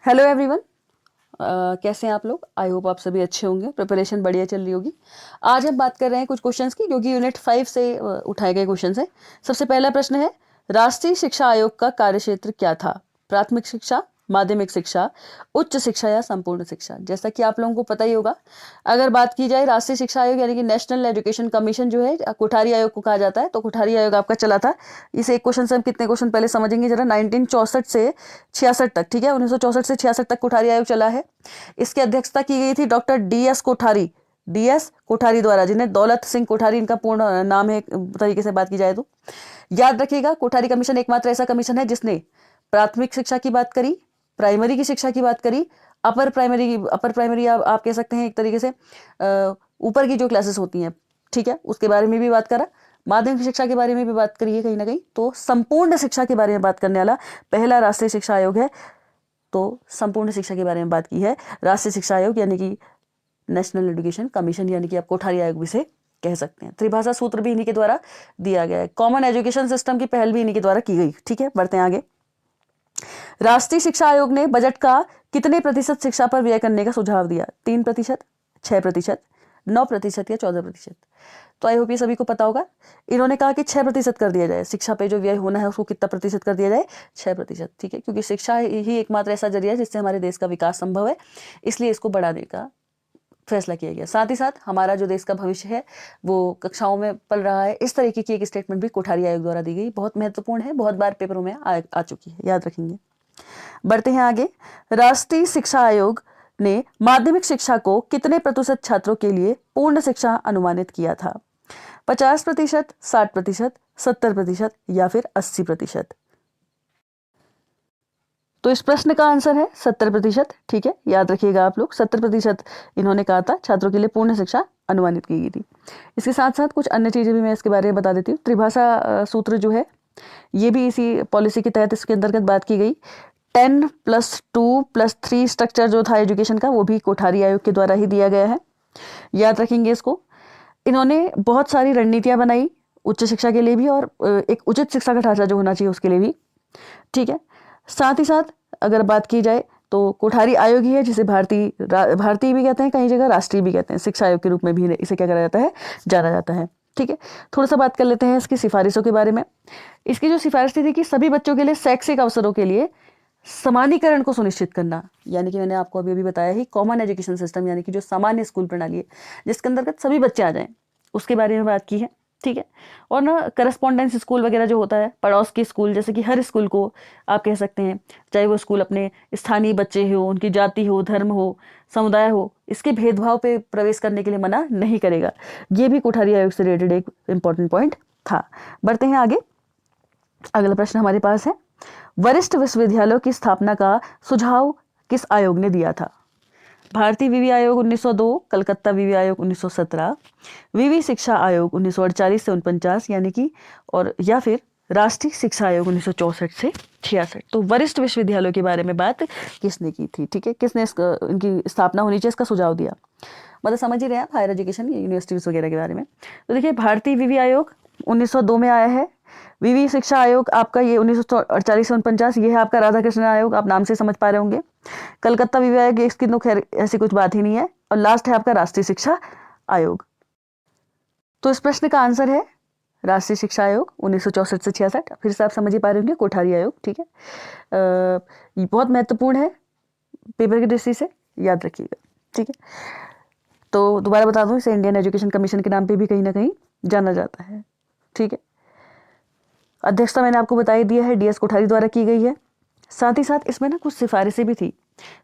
Hello everyone. कैसे हैं आप लोग? आई होप आप सभी अच्छे होंगे, प्रिपरेशन बढ़िया चल रही होगी। आज हम बात कर रहे हैं कुछ क्वेश्चंस की जो कि यूनिट 5 से उठाए गए क्वेश्चंस हैं। सबसे पहला प्रश्न है, राष्ट्रीय शिक्षा आयोग का कार्यक्षेत्र क्या था? प्राथमिक शिक्षा, माध्यमिक शिक्षा, उच्च शिक्षा या संपूर्ण शिक्षा? जैसा कि आप लोगों को पता ही होगा, अगर बात की जाए राष्ट्रीय शिक्षा आयोग यानी कि नेशनल एजुकेशन कमीशन जो है, कोठारी आयोग को कहा जाता है, तो कोठारी आयोग आपका चला था। इस एक क्वेश्चन से हम कितने क्वेश्चन पहले समझेंगे जरा। 1964 से 66 तक, ठीक है, 1964 से 66 तक कोठारी आयोग चला है। इसकी अध्यक्षता की गई थी doctor DS Kothari, DS Kothari द्वारा, जिन्हें दौलत सिंह कोठारी इनका पूर्ण नाम है एक तरीके से बात की जाए तो। याद रखिएगा, कोठारी कमीशन एकमात्र ऐसा कमीशन है जिसने प्राथमिक शिक्षा की बात करी, प्राइमरी की शिक्षा की बात करी, अपर प्राइमरी आप कह सकते हैं एक तरीके से ऊपर की जो क्लासेस होती हैं, ठीक है, उसके बारे में भी बात करा, माध्यमिक शिक्षा के बारे में भी बात करिए कहीं ना कहीं। तो संपूर्ण शिक्षा के बारे में बात करने वाला पहला राष्ट्रीय शिक्षा आयोग है। तो संपूर्ण शिक्षा के बारे में बात की है राष्ट्रीय शिक्षा आयोग यानी कि नेशनल एजुकेशन कमीशन, यानी कि आप कोठारी आयोग भी से कह सकते हैं। त्रिभाषा सूत्र भी इन्हीं के द्वारा दिया गया है। कॉमन एजुकेशन सिस्टम की पहल भी इन्हीं के द्वारा की गई। ठीक है, बढ़ते हैं आगे। राष्ट्रीय शिक्षा आयोग ने बजट का कितने प्रतिशत शिक्षा पर व्यय करने का सुझाव दिया? 3%, 6%, 9% या 14%? तो आई होप ये सभी को पता होगा। इन्होंने कहा कि 6% कर दिया जाए, शिक्षा पे जो व्यय होना है उसको कितना प्रतिशत कर दिया जाए? 6%। ठीक है, क्योंकि शिक्षा ही एकमात्र ऐसा जरिया है जिससे हमारे देश का विकास संभव है, इसलिए इसको बढ़ाने का फैसला किया गया। साथ ही साथ हमारा जो देश का भविष्य है वो कक्षाओं में पल रहा है, इस तरीके की एक स्टेटमेंट भी कोठारी आयोग द्वारा दी गई, बहुत महत्वपूर्ण है, बहुत बार पेपरों में आ चुकी है, याद रखेंगे। बढ़ते हैं आगे। राष्ट्रीय शिक्षा आयोग ने माध्यमिक शिक्षा को कितने प्रतिशत छात्रों के लिए पूर्ण शिक्षा अनुमानित किया था? 50%, 60%, 70% या फिर 80%? तो इस प्रश्न का आंसर है 70%। ठीक है, याद रखिएगा आप लोग, 70% इन्होंने कहा था छात्रों के लिए पूर्ण शिक्षा अनुमानित की गई थी। इसके साथ साथ कुछ अन्य चीजें भी मैं इसके बारे में बता देती हूँ। त्रिभाषा सूत्र जो है ये भी इसी पॉलिसी के तहत इसके अंतर्गत बात की गई। 10+2+3 स्ट्रक्चर जो था एजुकेशन का, वो भी कोठारी आयोग के द्वारा ही दिया गया है, याद रखेंगे इसको। इन्होंने बहुत सारी रणनीतियां बनाई उच्च शिक्षा के लिए भी और एक उचित शिक्षा का ढांचा जो होना चाहिए उसके लिए भी। ठीक है, साथ ही साथ अगर बात की जाए तो कोठारी आयोग ही है जिसे भारतीय भी कहते हैं, कई जगह राष्ट्रीय भी कहते हैं, शिक्षा आयोग के रूप में भी इसे क्या करा जाता है, जाना जाता है। ठीक है, थोड़ा सा बात कर लेते हैं इसकी सिफारिशों के बारे में। इसकी जो सिफारिश थी कि सभी बच्चों के लिए शैक्षिक अवसरों के लिए समानीकरण को सुनिश्चित करना, यानी कि मैंने आपको अभी बताया ही कॉमन एजुकेशन सिस्टम, यानी कि जो सामान्य स्कूल प्रणाली है जिसके अंतर्गत सभी बच्चे आ जाएं, उसके बारे में बात की है। ठीक है, और ना करस्पॉन्डेंस स्कूल वगैरह जो होता है, पड़ोस के स्कूल, जैसे कि हर स्कूल को आप कह सकते हैं, चाहे वो स्कूल अपने स्थानीय बच्चे हो, उनकी जाति हो, धर्म हो, समुदाय हो, इसके भेदभाव पे प्रवेश करने के लिए मना नहीं करेगा। ये भी कोठारी आयोग से रिलेटेड एक इंपॉर्टेंट पॉइंट था। बढ़ते हैं आगे। अगला प्रश्न हमारे पास है, वरिष्ठ विश्वविद्यालयों की स्थापना का सुझाव किस आयोग ने दिया था? भारतीय विवि आयोग 1902, कलकत्ता विवि आयोग 1917, विवि शिक्षा आयोग 1948 से 49 यानी कि, और या फिर राष्ट्रीय शिक्षा आयोग 1964 से 66। तो वरिष्ठ विश्वविद्यालयों के बारे में बात किसने की थी? ठीक है, किसने इनकी स्थापना होनी चाहिए इसका सुझाव दिया? मतलब समझ ही रहे हैं आप, हायर एजुकेशन यूनिवर्सिटीज वगैरह के बारे में। तो देखिए, भारतीय विवि आयोग 1902 में आया है। विवि शिक्षा आयोग आपका ये 1948 से 49, ये है आपका राधा कृष्ण आयोग, आप नाम से समझ पा रहे होंगे। कलकत्ता विवि आयोग, इसकी तो खैर ऐसी कुछ बात ही नहीं है। और लास्ट है आपका राष्ट्रीय शिक्षा आयोग। तो इस प्रश्न का आंसर है राष्ट्रीय शिक्षा आयोग 1964 से 66। फिर से आप समझ ही पा रहे होंगे, कोठारी आयोग। ठीक है, ये बहुत महत्वपूर्ण है पेपर की दृष्टि से, याद रखिएगा। ठीक है, तो दोबारा बता दूं, इसे इंडियन एजुकेशन कमीशन के नाम पे भी कहीं ना कहीं जाना जाता है। ठीक है, अध्यक्षता मैंने आपको बताई दिया है, DS कोठारी द्वारा की गई है। साथ ही साथ इसमें ना कुछ सिफारिशें भी थी।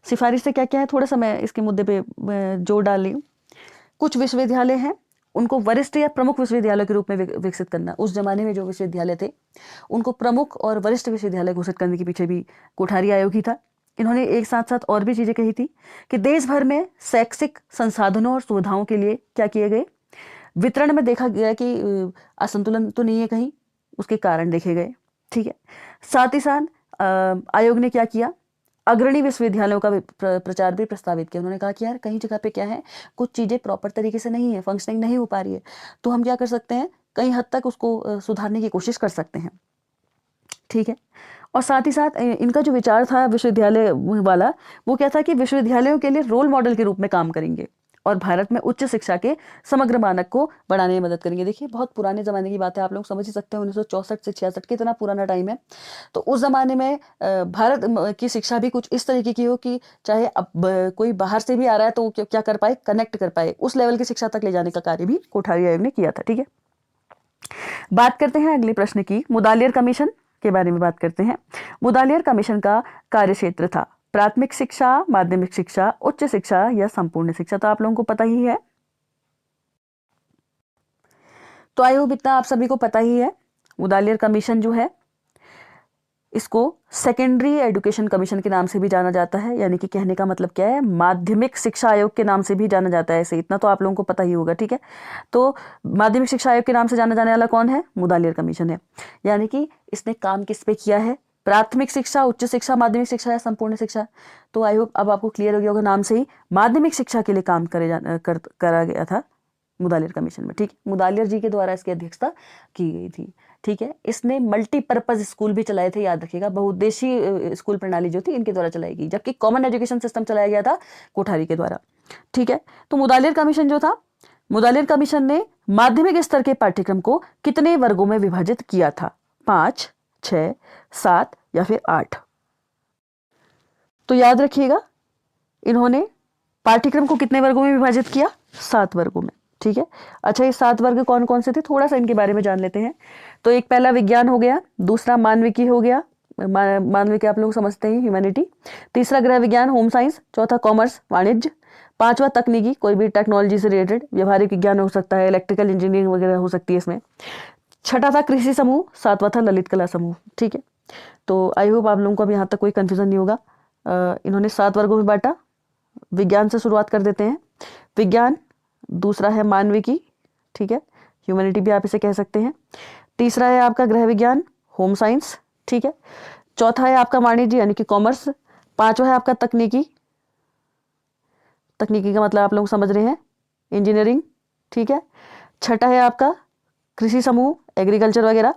सिफारिश से क्या क्या है, थोड़ा सा मैं इसके मुद्दे पे जोर डाल रही हूँ। कुछ विश्वविद्यालय हैं, उनको वरिष्ठ या प्रमुख विश्वविद्यालय के रूप में विकसित करना। उस जमाने में जो विश्वविद्यालय थे उनको प्रमुख और वरिष्ठ विश्वविद्यालय घोषित करने के पीछे भी कोठारी आयोग ही था। इन्होंने एक साथ साथ और भी चीजें कही थी कि देश भर में शैक्षिक संसाधनों और सुविधाओं के लिए क्या किए गए, वितरण में देखा गया कि असंतुलन तो नहीं है कहीं, उसके कारण देखे गए। ठीक है, साथ ही साथ आयोग ने क्या किया, अग्रणी विश्वविद्यालयों का प्रचार भी प्रस्तावित किया। उन्होंने कहा कि यार कहीं जगह पे क्या है, कुछ चीजें प्रॉपर तरीके से नहीं है, फंक्शनिंग नहीं हो पा रही है, तो हम क्या कर सकते हैं, कई हद तक उसको सुधारने की कोशिश कर सकते हैं। ठीक है, और साथ ही साथ इनका जो विचार था विश्वविद्यालय वाला, वो क्या था कि विश्वविद्यालयों के लिए रोल मॉडल के रूप में काम करेंगे और भारत में उच्च शिक्षा के समग्र मानक को बढ़ाने में मदद करेंगे। देखिए बहुत पुराने ज़माने की बात है, आप लोग समझ ही सकते हैं, 1964 से 66 कितना पुराना टाइम है। तो उस ज़माने में भारत की शिक्षा भी कुछ इस तरीके की हो कि चाहे अब कोई बाहर से भी आ रहा है तो वो क्या कर पाए, कनेक्ट कर पाए, उस लेवल की शिक्षा तक ले जाने का कार्य भी कोठारी आयोग ने किया था। ठीक है, बात करते हैं अगले प्रश्न की, मुदालियर कमीशन के बारे में बात करते हैं। मुदालियर कमीशन का कार्यक्षेत्र था प्राथमिक शिक्षा, माध्यमिक शिक्षा, उच्च शिक्षा या संपूर्ण शिक्षा। तो आप लोगों को पता ही है, तो आई होप इतना आप सभी को पता ही है। मुदालियर कमीशन जो है इसको सेकेंडरी एजुकेशन कमीशन के नाम से भी जाना जाता है, यानी कि कहने का मतलब क्या है, माध्यमिक शिक्षा आयोग के नाम से भी जाना जाता है। ऐसे इतना तो आप लोगों को पता ही होगा। ठीक है, तो माध्यमिक शिक्षा आयोग के नाम से जाना जाने वाला कौन है, मुदालियर कमीशन है। यानी कि इसने काम किस पे किया है, प्राथमिक शिक्षा, उच्च शिक्षा, माध्यमिक शिक्षा या संपूर्ण शिक्षा। तो आई होप अब आपको क्लियर हो गया होगा, नाम से ही माध्यमिक शिक्षा के लिए काम करा गया था मुदालियर कमीशन में। ठीक है, मुदालियर जी के द्वारा इसकी अध्यक्षता की गई थी। ठीक है, इसने मल्टीपर्पज स्कूल भी चलाए थे, याद रखिएगा, बहुउद्देशीय स्कूल प्रणाली जो थी इनके द्वारा चलाई गई, जबकि कॉमन एजुकेशन सिस्टम चलाया गया था कोठारी के द्वारा। ठीक है, तो मुदालियर कमीशन जो था, मुदालियर कमीशन ने माध्यमिक स्तर के पाठ्यक्रम को कितने वर्गों में विभाजित किया था, 5, 6, 7 या फिर 8। तो याद रखिएगा, इन्होंने पाठ्यक्रम को कितने वर्गों में विभाजित किया, 7 वर्गों में। ठीक है, अच्छा ये 7 वर्ग कौन कौन से थे, थोड़ा सा इनके बारे में जान लेते हैं। तो एक पहला विज्ञान हो गया, दूसरा मानविकी हो गया, मानविकी आप लोग समझते हैं, ह्यूमैनिटी। तीसरा गृह विज्ञान, होम साइंस। चौथा कॉमर्स, वाणिज्य। पांचवा तकनीकी, कोई भी टेक्नोलॉजी से रिलेटेड, व्यवहारिक विज्ञान हो सकता है, इलेक्ट्रिकल इंजीनियरिंग वगैरह हो सकती है इसमें। छठा था कृषि समूह, सातवां था ललित कला समूह। ठीक है, तो आई होप आप लोगों को अब यहाँ तक कोई कंफ्यूजन नहीं होगा। इन्होंने 7 वर्गों में बांटा। विज्ञान से शुरुआत कर देते हैं। विज्ञान, दूसरा है मानविकी, ठीक है, ह्यूमैनिटी भी आप इसे कह सकते हैं। तीसरा है आपका गृह विज्ञान, होम साइंस। ठीक है, चौथा है आपका वाणिज्य यानी कि कॉमर्स। पांचवा है आपका तकनीकी, तकनीकी का मतलब आप लोग समझ रहे हैं, इंजीनियरिंग। ठीक है, छठा है आपका कृषि समूह, एग्रीकल्चर वगैरह।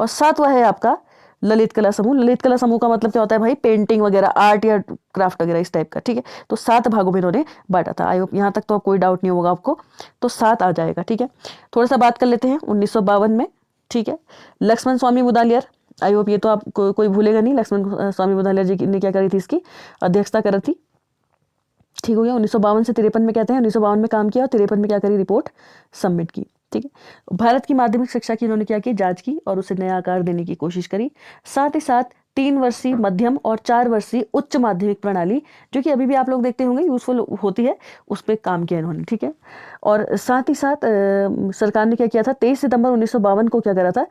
और सातवां है आपका ललित कला समूह। ललित कला समूह का मतलब क्या होता है भाई, पेंटिंग वगैरह, आर्ट या क्राफ्ट वगैरह इस टाइप का। ठीक है, तो 7 भागों में इन्होंने बांटा था। आई होप यहाँ तक तो कोई डाउट नहीं होगा आपको, तो 7 आ जाएगा। ठीक है, थोड़ा सा बात कर लेते हैं 1952 में। ठीक है, लक्ष्मण स्वामी मुदालियर, आई होप ये तो आप कोई भूलेगा नहीं, लक्ष्मण स्वामी मुदालियर जी ने क्या करी थी, इसकी अध्यक्षता करी थी। ठीक हो गया, 1952 से 53 में कहते हैं, 1952 में काम किया और 53 में क्या करी, रिपोर्ट सबमिट की। ठीक है, भारत की माध्यमिक शिक्षा की इन्होंने क्या की, जांच की और उसे नया आकार देने की कोशिश करी। साथ ही साथ 3 वर्षीय मध्यम और 4 वर्षीय उच्च माध्यमिक प्रणाली, जो कि अभी भी आप लोग देखते होंगे यूजफुल होती है, उस पर काम किया इन्होंने। ठीक है, और साथ ही साथ सरकार ने क्या किया था, 23 सितंबर 1952 को क्या करा था,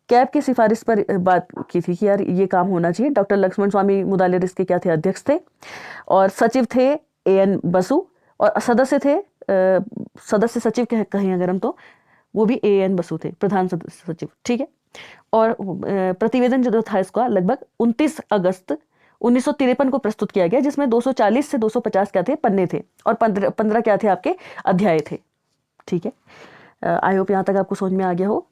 कैब की सिफारिश पर बात की थी कि यार ये काम होना चाहिए। डॉक्टर लक्ष्मण स्वामी मुदालियर इसके क्या थे, अध्यक्ष थे, और सचिव थे A.N. बसु, और सदस्य थे सदस्य सचिव कहें अगर हम, तो वो भी A.N. बसु थे, प्रधान सचिव। ठीक है, और प्रतिवेदन जो था इसका लगभग 29 अगस्त 1953 को प्रस्तुत किया गया, जिसमें 240 से 250 क्या थे, पन्ने थे, और 15 क्या थे आपके अध्याय थे। ठीक है, आई होप यहाँ तक आपको समझ में आ गया हो।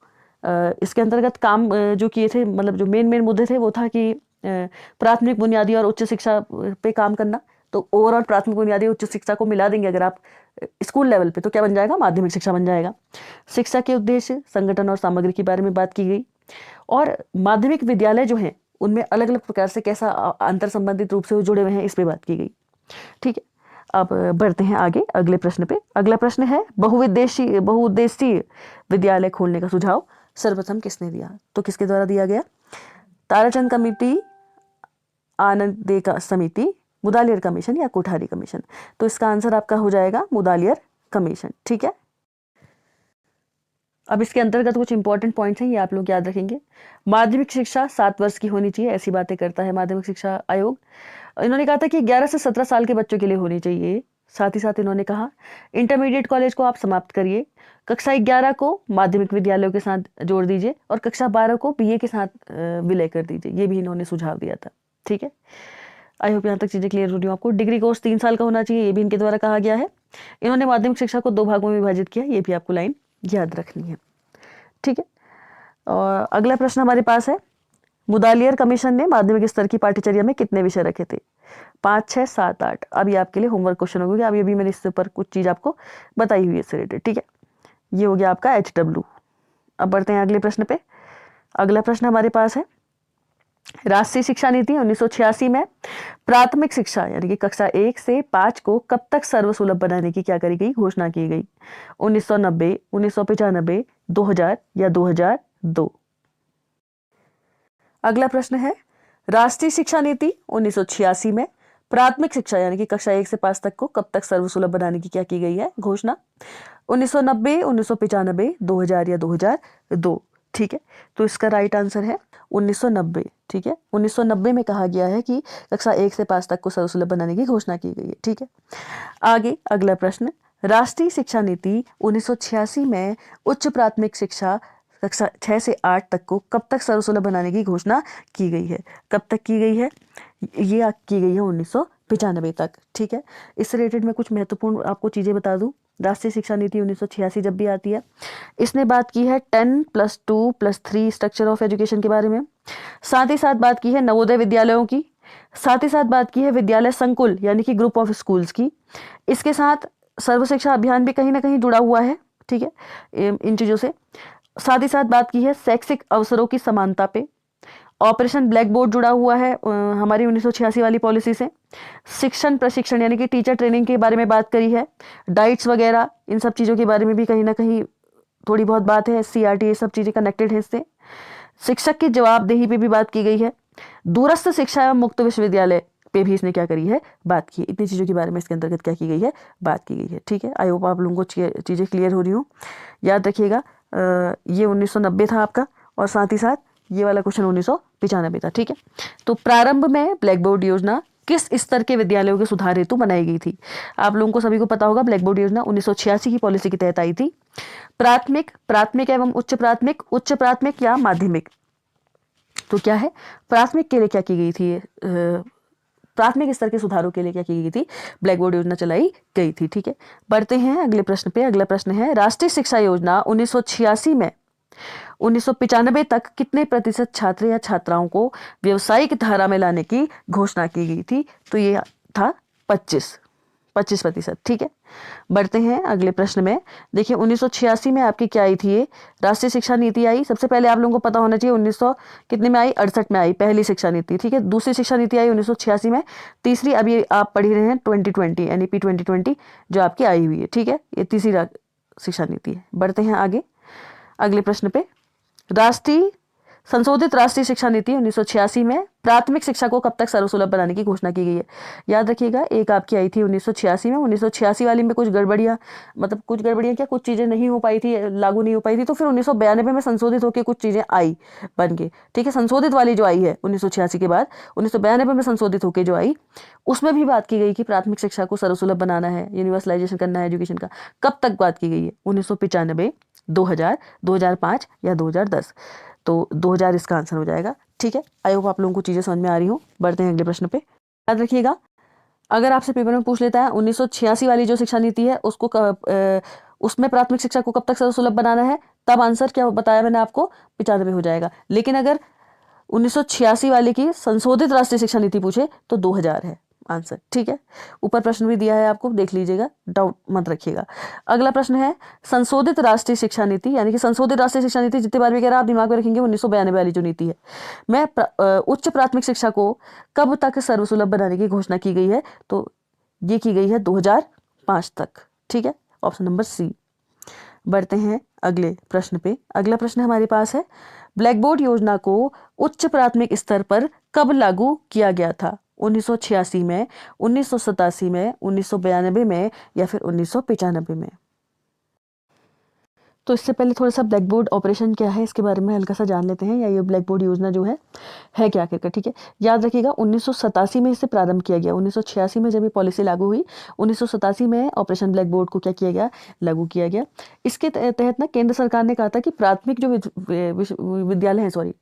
इसके अंतर्गत काम जो किए थे, मतलब जो मेन मुद्दे थे, वो था कि प्राथमिक, बुनियादी और उच्च शिक्षा पे काम करना। तो ओवरऑल प्राथमिक, बुनियादी, उच्च शिक्षा को मिला देंगे अगर आप स्कूल लेवल पे, तो क्या बन जाएगा, माध्यमिक शिक्षा बन जाएगा। शिक्षा के उद्देश्य, संगठन और सामग्री के बारे में बात की गई, और माध्यमिक विद्यालय जो हैं उनमें अलग अलग प्रकार से कैसा अंतर संबंधित रूप से वो जुड़े हुए हैं, इस पे बात की गई। ठीक है, अब बढ़ते हैं आगे अगले प्रश्न पे। अगला प्रश्न है, बहुउद्देशीय विद्यालय खोलने का सुझाव सर्वप्रथम किसने दिया, तो किसके द्वारा दिया गया, ताराचंद कमेटी, आनंद दे का समिति, मुदालियर कमीशन या कोठारी कमीशन। तो इसका आंसर आपका हो जाएगा मुदालियर कमीशन। ठीक है, अब इसके अंतर्गत कुछ इंपॉर्टेंट पॉइंट्स हैं, ये आप लोग याद रखेंगे। माध्यमिक शिक्षा 7 वर्ष की होनी चाहिए, ऐसी बातें करता है माध्यमिक शिक्षा आयोग। इन्होंने कहा था कि 11 से 17 साल के बच्चों के लिए होनी चाहिए। साथ ही साथ इन्होंने कहा इंटरमीडिएट कॉलेज को आप समाप्त करिए, कक्षा 11 को माध्यमिक विद्यालयों के साथ जोड़ दीजिए, और कक्षा 12 को BA के साथ विलय कर दीजिए। ये भी इन्होंने सुझाव दिया था। ठीक है, आई होप यहाँ तक चीजें क्लियर हो रही हो आपको। डिग्री कोर्स 3 साल का होना चाहिए, ये भी इनके द्वारा कहा गया है। इन्होंने माध्यमिक शिक्षा को 2 भागों में विभाजित किया, ये भी आपको लाइन याद रखनी है। ठीक है, और अगला प्रश्न हमारे पास है, मुदालियर कमीशन ने माध्यमिक स्तर की पाठ्यचर्या में कितने विषय रखे थे? 5, 6, 7, 8। अब ये आपके लिए होमवर्क क्वेश्चन होगा, अभी अभी मैंने इससे ऊपर कुछ चीज आपको बताई हुई है इससे रिलेटेड, ठीक है। ये हो गया आपका HW। अब बढ़ते हैं अगले प्रश्न पे। अगला प्रश्न हमारे पास है, राष्ट्रीय शिक्षा नीति 1986 में प्राथमिक शिक्षा यानी कि कक्षा 1 से 5 को कब तक सर्वसुलभ बनाने की क्या करी गई, घोषणा की गई? 1990, 1995, 2000 या 2002? अगला प्रश्न है, राष्ट्रीय शिक्षा नीति 1986 में प्राथमिक शिक्षा यानी कि कक्षा 1 से 5 तक को कब तक सर्वसुलभ बनाने की क्या की गई है, घोषणा? 1990, 1995, 2000 या 2002? ठीक है, तो इसका राइट आंसर है 1990। ठीक है, 1990 में कहा गया है कि कक्षा 1 से 5 तक को सर्वसुलभ बनाने की घोषणा की गई है। ठीक है, आगे अगला प्रश्न, राष्ट्रीय शिक्षा नीति 1986 में उच्च प्राथमिक शिक्षा कक्षा 6 से 8 तक को कब तक सर्वसुलभ बनाने की घोषणा की गई है? कब तक की गई है? ये की गई है 1995 तक। ठीक है, इससे रिलेटेड मैं कुछ महत्वपूर्ण आपको चीजें बता दूं। राष्ट्रीय शिक्षा नीति 1986 जब भी आती है, इसने बात की है 10+2+3 स्ट्रक्चर ऑफ एजुकेशन के बारे में, साथ ही साथ बात की है नवोदय विद्यालयों की, साथ ही साथ बात की है विद्यालय संकुल यानी कि ग्रुप ऑफ स्कूल्स की। इसके साथ सर्व शिक्षा अभियान भी कहीं ना कहीं जुड़ा हुआ है। ठीक है, इन चीजों से साथ ही साथ बात की है शैक्षिक अवसरों की समानता पे, ऑपरेशन ब्लैक बोर्ड जुड़ा हुआ है हमारी 1986 वाली पॉलिसी से, शिक्षण प्रशिक्षण यानी कि टीचर ट्रेनिंग के बारे में बात करी है, डाइट्स वगैरह इन सब चीज़ों के बारे में भी कहीं ना कहीं थोड़ी बहुत बात है, CRT ये सब चीज़ें कनेक्टेड है इससे। शिक्षक की जवाबदेही पे भी बात की गई है, दूरस्थ शिक्षा एवं मुक्त विश्वविद्यालय पे भी इसने क्या करी है, बात की। इतनी चीज़ों के बारे में इसके अंतर्गत क्या की गई है, बात की गई है। ठीक है, आई होप आप लोगों को चीज़ें क्लियर हो रही हो। याद रखिएगा ये 1990 था आपका, और साथ ही साथ ये वाला क्वेश्चन 1995 था। ठीक है, तो प्रारंभ में ब्लैक बोर्ड योजना किस स्तर के विद्यालयों के सुधार हेतु बनाई गई थी? आप लोगों को सभी को पता होगा, ब्लैक बोर्ड योजना 1986 की पॉलिसी के तहत आई थी। प्राथमिक, प्राथमिक एवं उच्च प्राथमिक, उच्च प्राथमिक या माध्यमिक? तो क्या है, प्राथमिक के लिए क्या की गई थी, प्राथमिक स्तर के सुधारों के लिए क्या की गई थी, ब्लैक बोर्ड योजना चलाई गई थी। ठीक है, बढ़ते हैं अगले प्रश्न पे। अगला प्रश्न है, राष्ट्रीय शिक्षा योजना 1986 में 1995 तक कितने प्रतिशत छात्र या छात्राओं को व्यावसायिक धारा में लाने की घोषणा की गई थी? तो ये था 25%। ठीक है, बढ़ते हैं अगले प्रश्न में। देखिए 1986 में आपकी क्या आई थी, ये राष्ट्रीय शिक्षा नीति आई। सबसे पहले आप लोगों को पता होना चाहिए 1900 कितने में आई, 68 में आई पहली शिक्षा नीति। ठीक है, दूसरी शिक्षा नीति आई 1986 में, तीसरी अभी आप पढ़ रहे हैं 2020 NEP 2020 जो आपकी आई हुई है। ठीक है, ये तीसरी शिक्षा नीति है। बढ़ते हैं आगे अगले प्रश्न पे। संशोधित राष्ट्रीय शिक्षा नीति 1986 में प्राथमिक शिक्षा को कब तक सर्वसुलभ बनाने की घोषणा की गई है? याद रखिएगा, एक आपकी आई थी 1986 में, 1986 वाली में कुछ गड़बड़ियां, मतलब कुछ गड़बड़ियां क्या, कुछ चीजें नहीं हो पाई थी, लागू नहीं हो पाई थी, तो फिर 1992 में संशोधित होकर कुछ चीजें आई बन के। ठीक है, संशोधित वाली जो आई है 1986 के बाद 1992 में संशोधित होकर जो आई, उसमें भी बात की गई कि प्राथमिक शिक्षा को सर्वसुलभ बनाना है, यूनिवर्सलाइजेशन करना है एजुकेशन का। कब तक बात की गई है? 1995, 2000, 2005 या 2010? तो 2000 इसका आंसर हो जाएगा। ठीक है, आई होप आप लोगों को चीजें समझ में आ रही हो। बढ़ते हैं अगले प्रश्न पे। याद रखिएगा, अगर आपसे पेपर में पूछ लेता है 1986 वाली जो शिक्षा नीति है उसको उसमें प्राथमिक शिक्षा को कब तक सर्वसुलभ बनाना है, तब आंसर क्या बताया मैंने आपको, 95 हो जाएगा। लेकिन अगर 1986 वाले की संशोधित राष्ट्रीय शिक्षा नीति पूछे तो 2000 है आंसर। ठीक है, ऊपर प्रश्न भी दिया है आपको, देख लीजिएगा, डाउट मत रखिएगा। अगला प्रश्न है, संशोधित राष्ट्रीय शिक्षा नीति यानी कि संशोधित राष्ट्रीय शिक्षा नीति जितने बार भी कह रहा आप दिमाग में रखेंगे 1992 वाली जो नीति है, मैं उच्च प्राथमिक शिक्षा को कब तक सर्वसुलभ बनाने की घोषणा की गई है? तो ये की गई है 2005 तक। ठीक है, ऑप्शन नंबर C। बढ़ते हैं अगले प्रश्न पे। अगला प्रश्न हमारे पास है, ब्लैक बोर्ड योजना को उच्च प्राथमिक स्तर पर कब लागू किया गया था? 1986 में, 1987 में, 1992 में या फिर 1995 में? तो इससे पहले थोड़ा सा ब्लैक बोर्ड ऑपरेशन क्या है इसके बारे में हल्का सा जान लेते हैं, या ये ब्लैक बोर्ड योजना जो है क्या करके। ठीक है, याद रखिएगा 1987 में इसे प्रारंभ किया गया। 1986 में जब ये पॉलिसी लागू हुई, 1987 में ऑपरेशन ब्लैक बोर्ड को क्या किया गया, लागू किया गया। इसके तहत ना केंद्र सरकार ने कहा था कि प्राथमिक जो विद्यालय है,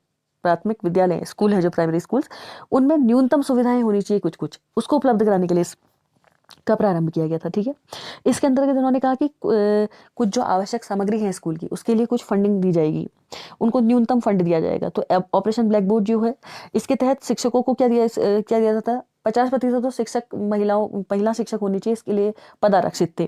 प्राथमिक विद्यालय स्कूल है जो प्राइमरी स्कूल्स, उनमें न्यूनतम सुविधाएं होनी चाहिए कुछ कुछ, उसको उपलब्ध कराने के लिए का प्रारंभ किया गया था। ठीक है, इसके अंतर्गत उन्होंने कहा कि कुछ जो आवश्यक सामग्री है स्कूल की, उसके लिए कुछ फंडिंग दी जाएगी, उनको न्यूनतम फंड दिया जाएगा। तो ऑपरेशन ब्लैक बोर्ड जो है, इसके तहत शिक्षकों को क्या दिया जाता है, 50% तो शिक्षक महिला शिक्षक होनी चाहिए, इसके लिए पद आरक्षित थे।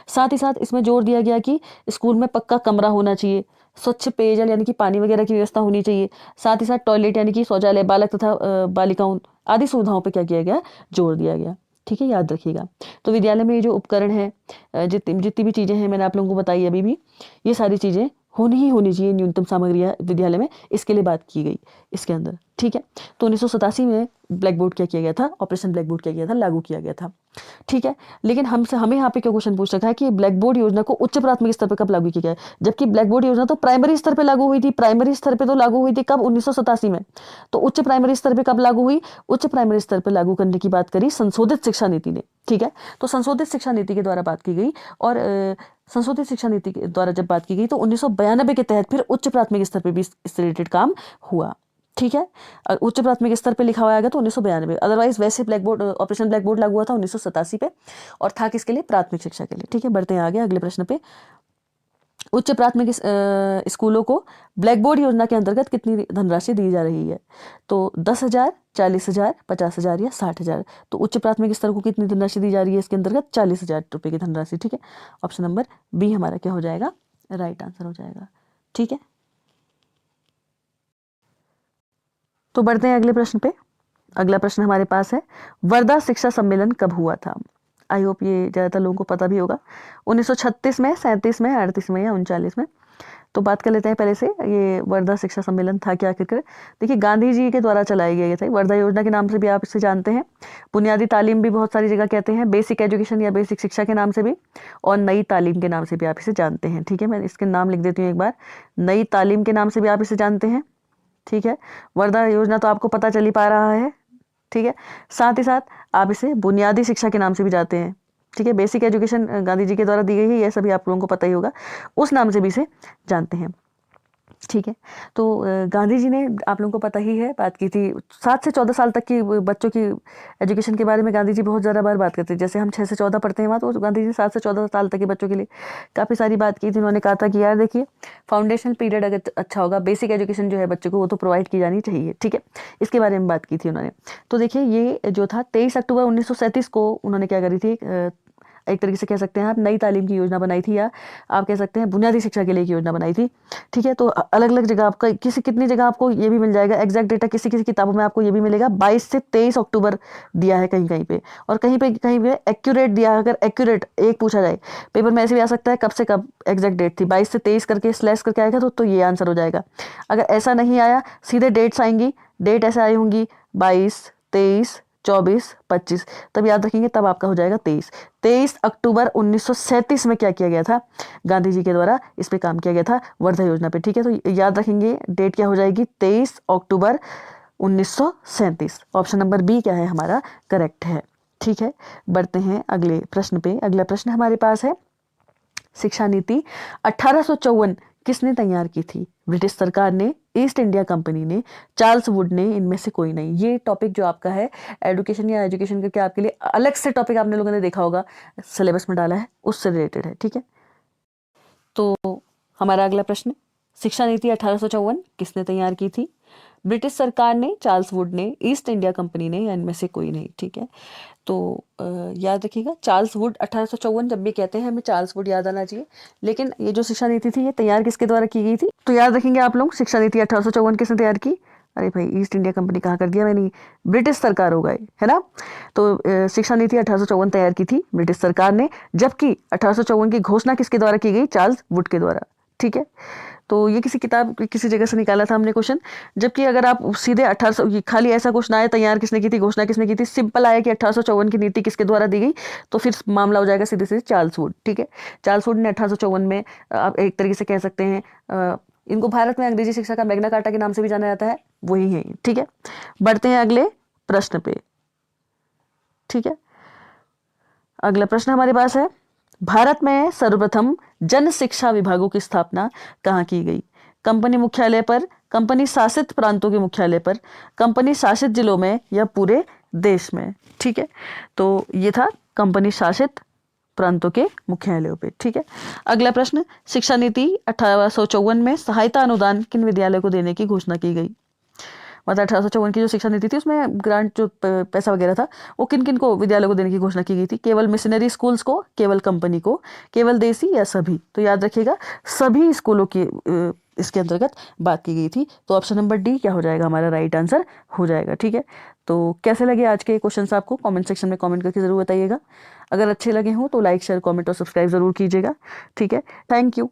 साथ ही साथ इसमें जोर दिया गया कि स्कूल में पक्का कमरा होना चाहिए, स्वच्छ पेयजल यानी कि पानी वगैरह की व्यवस्था होनी चाहिए, साथ ही साथ टॉयलेट यानी कि शौचालय बालक तथा बालिकाओं आदि सुविधाओं पर क्या किया गया, जोर दिया गया। ठीक है, याद रखिएगा। तो विद्यालय में ये जो उपकरण है, जितनी भी चीज़ें हैं मैंने आप लोगों को बताई अभी भी, ये सारी चीज़ें होनी चाहिए, न्यूनतम सामग्रियाँ विद्यालय में, इसके लिए बात की गई इसके अंदर। ठीक है, तो 1987 में ब्लैक बोर्ड क्या किया गया था, ऑपरेशन ब्लैक बोर्ड क्या किया था, लागू किया गया था। ठीक है, लेकिन हमें यहाँ पे क्या क्वेश्चन पूछ रखा है कि ब्लैक बोर्ड योजना को उच्च प्राथमिक स्तर पर कब लागू किया गया है, जबकि ब्लैक बोर्ड योजना तो प्राइमरी स्तर पर लागू हुई थी। प्राइमरी स्तर पर तो लागू हुई थी कब, 1987 में। तो उच्च प्राइमरी स्तर पर कब लागू हुई, उच्च प्राइमरी स्तर पर लागू करने की बात करी संशोधित शिक्षा नीति ने। ठीक है, तो संशोधित शिक्षा नीति के द्वारा बात की गई, और संशोधित शिक्षा नीति के द्वारा जब बात की गई तो 1992 के तहत फिर उच्च प्राथमिक स्तर पर भी इससे रिलेटेड काम हुआ। ठीक है, उच्च प्राथमिक स्तर पे लिखा हुआ आएगा तो 1992, अदरवाइज वैसे black board, operation black board लागू हुआ था 1987 पे, और था किसके लिए, प्राथमिक शिक्षा के लिए। ठीक है, बढ़ते हैं आगे अगले प्रश्न पे। उच्च प्राथमिक स्कूलों को ब्लैक बोर्ड योजना के अंतर्गत कितनी धनराशि दी जा रही है, तो 10,000, 40,000, 50,000 या 60,000। तो उच्च प्राथमिक स्तर को कितनी धनराशि दी जा रही है इसके अंतर्गत, 40,000 रुपये की धनराशि। ठीक है, ऑप्शन नंबर बी हमारा क्या हो जाएगा, राइट आंसर हो जाएगा। ठीक है, तो बढ़ते हैं अगले प्रश्न पे। अगला प्रश्न हमारे पास है, वर्धा शिक्षा सम्मेलन कब हुआ था। आई होप ये ज़्यादातर लोगों को पता भी होगा, 1936 में, 37 में, 38 में या 39 में। तो बात कर लेते हैं पहले से, ये वर्धा शिक्षा सम्मेलन था क्या आखिरकार। देखिए, गांधी जी के द्वारा चलाया गया ये था। वर्धा योजना के नाम से भी आप इसे जानते हैं, बुनियादी तालीम भी बहुत सारी जगह कहते हैं, बेसिक एजुकेशन या बेसिक शिक्षा के नाम से भी, और नई तालीम के नाम से भी आप इसे जानते हैं। ठीक है, मैं इसके नाम लिख देती हूँ एक बार, नई तालीम के नाम से भी आप इसे जानते हैं। ठीक है, वर्धा योजना तो आपको पता चल ही पा रहा है। ठीक है, साथ ही साथ आप इसे बुनियादी शिक्षा के नाम से भी जानते हैं। ठीक है, बेसिक एजुकेशन गांधी जी के द्वारा दी गई है, यह सभी आप लोगों को पता ही होगा, उस नाम से भी इसे जानते हैं। ठीक है, तो गांधी जी ने, आप लोगों को पता ही है, बात की थी 7 से 14 साल तक की बच्चों की एजुकेशन के बारे में गांधी जी बहुत ज़्यादा बार बात करते हैं। जैसे हम 6 से 14 पढ़ते हैं वहाँ, तो गांधी जी 7 से 14 साल तक के बच्चों के लिए काफ़ी सारी बात की थी। उन्होंने कहा था कि यार देखिए, फाउंडेशनल पीरियड अगर अच्छा होगा, बेसिक एजुकेशन जो है बच्चों को वो तो प्रोवाइड की जानी चाहिए। ठीक है, इसके बारे में बात की थी उन्होंने। तो देखिए, ये जो था 23 अक्टूबर 1937 को उन्होंने क्या करी थी, एक तरीके से कह सकते हैं आप नई तालीम की योजना बनाई थी, या आप कह सकते हैं बुनियादी शिक्षा के लिए एक योजना बनाई थी। ठीक है, तो अलग अलग जगह आपका कितनी जगह आपको ये भी मिल जाएगा, एग्जैक्ट डेटा किसी किसी किताबों में आपको ये भी मिलेगा, 22 से 23 अक्टूबर दिया है कहीं कहीं पे, और कहीं पे एक्यूरेट दिया है। अगर एक्यूरेट एक पूछा जाए पेपर में, ऐसे भी आ सकता है कब से कब एग्जैक्ट डेट थी, 22 से 23 करके स्लैश करके आएगा तो ये आंसर हो जाएगा। अगर ऐसा नहीं आया, सीधे डेट्स आएंगी, डेट ऐसे आई होंगी 22, 23, 24, 25, तब याद रखेंगे, तब आपका हो जाएगा 23 अक्टूबर 1937 में क्या किया गया था, गांधी जी के द्वारा इस पे काम किया गया था, वर्धा योजना पे। ठीक है, तो याद रखेंगे, डेट क्या हो जाएगी, 23 अक्टूबर 1937। ऑप्शन नंबर बी क्या है हमारा, करेक्ट है। ठीक है, बढ़ते हैं अगले प्रश्न पे। अगला प्रश्न हमारे पास है, शिक्षा नीति 1854 किसने तैयार की थी, ब्रिटिश सरकार ने, ईस्ट इंडिया कंपनी ने, चार्ल्स वुड ने, इनमें से कोई नहीं। ये टॉपिक जो आपका है एडुकेशन या एजुकेशन करके आपके लिए अलग से टॉपिक आपने लोगों ने देखा होगा, सिलेबस में डाला है, उससे रिलेटेड है। ठीक है, तो हमारा अगला प्रश्न, शिक्षा नीति 1854 किसने तैयार की थी, ब्रिटिश सरकार ने, चार्ल्स वुड ने, ईस्ट इंडिया कंपनी ने, या इनमें से कोई नहीं। ठीक है, तो याद रखिएगा, चार्ल्स वुड 1854 जब भी कहते हैं हमें चार्ल्स वुड याद आना चाहिए। लेकिन ये जो शिक्षा नीति थी ये तैयार किसके द्वारा की गई थी, तो याद रखेंगे आप लोग, शिक्षा नीति 1854 किसने तैयार की, अरे भाई ईस्ट इंडिया कंपनी कहाँ कर दिया मैंने, ब्रिटिश सरकार हो गए, है ना। तो शिक्षा नीति 1854 तैयार की थी ब्रिटिश सरकार ने, जबकि 1854 की घोषणा किसके द्वारा की गई, चार्ल्स वुड के द्वारा। ठीक है, तो ये किसी किताब किसी जगह से निकाला था हमने क्वेश्चन। जबकि अगर आप सीधे 1800 खाली ऐसा क्वेश्चन आया, तैयार किसने की थी, घोषणा किसने की थी, सिंपल आया कि 1854 की नीति किसके द्वारा दी गई, तो फिर मामला हो जाएगा सीधे सीधे चार्ल्स वुड। ठीक है, चार्ल्स वुड ने 1854 में, आप एक तरीके से कह सकते हैं, इनको भारत में अंग्रेजी शिक्षा का मैग्ना कार्टा के नाम से भी जाना जाता है, वही है। ठीक है, बढ़ते हैं अगले प्रश्न पे। ठीक है, अगला प्रश्न हमारे पास है, भारत में सर्वप्रथम जन शिक्षा विभागों की स्थापना कहाँ की गई, कंपनी मुख्यालय पर, कंपनी शासित प्रांतों के मुख्यालय पर, कंपनी शासित जिलों में, या पूरे देश में। ठीक है, तो ये था कंपनी शासित प्रांतों के मुख्यालयों पे। ठीक है, अगला प्रश्न, शिक्षा नीति 1854 में सहायता अनुदान किन विद्यालयों को देने की घोषणा की गई? मतलब 1854 की जो शिक्षा नीति थी उसमें ग्रांट जो पैसा वगैरह था वो किन किन को विद्यालयों को देने की घोषणा की गई थी? केवल मिशनरी स्कूल्स को, केवल कंपनी को, केवल देसी या सभी? तो याद रखिएगा सभी स्कूलों की इसके अंतर्गत बात की गई थी। तो ऑप्शन नंबर डी क्या हो जाएगा हमारा राइट आंसर हो जाएगा। ठीक है, तो कैसे लगे आज के क्वेश्चन आपको कमेंट सेक्शन में कमेंट करके जरूर बताइएगा। अगर अच्छे लगे हों तो लाइक शेयर कमेंट और सब्सक्राइब जरूर कीजिएगा। ठीक है, थैंक यू।